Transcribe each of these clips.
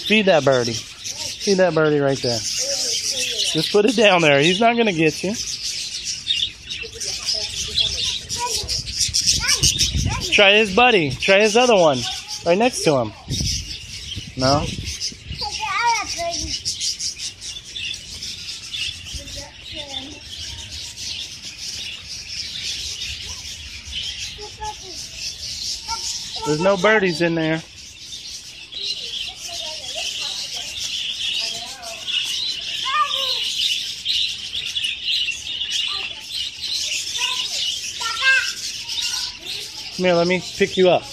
Feed that birdie. Feed that birdie right there. Just put it down there. He's not going to get you. Try his buddy. Try his other one. Right next to him. No? There's no birdies in there. Come here, let me pick you up.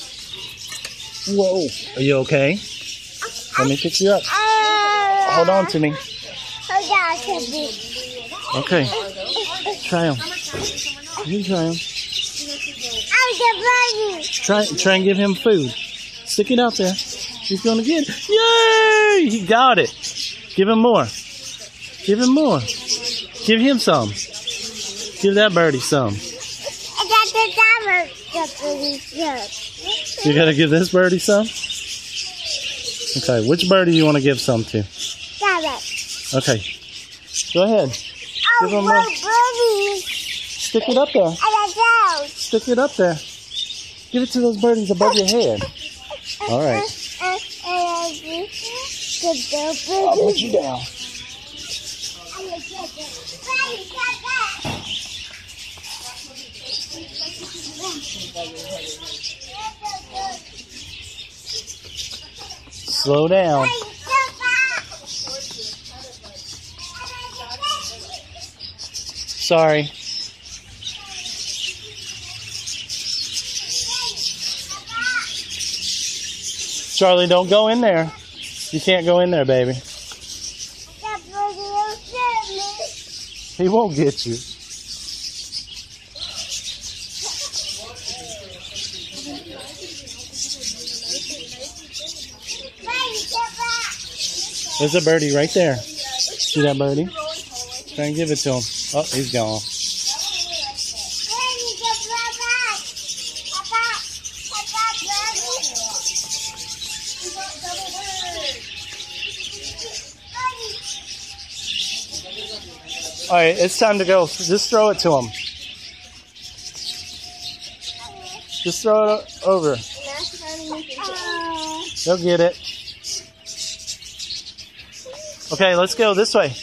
Whoa. Are you okay? Let me pick you up. Hold on to me. Okay. Try him. You try him. Try and give him food. Stick it out there. He's gonna get it. Yay! He got it. Give him more. Give him more. Give him some. Give that birdie some. You gotta give this birdie some? Okay, which birdie you want to give some to? Okay. Go ahead. Give him more. Stick it up there. Stick it up there. Give it to those birdies above your head. All right. I'll put you down. Slow down. Sorry. Charlie, don't go in there. You can't go in there, baby. He won't get you. There's a birdie right there. See that birdie? Try and give it to him. Oh, he's gone. All right, it's time to go. Just throw it to him. Just throw it over. He'll get it. Okay, let's go this way.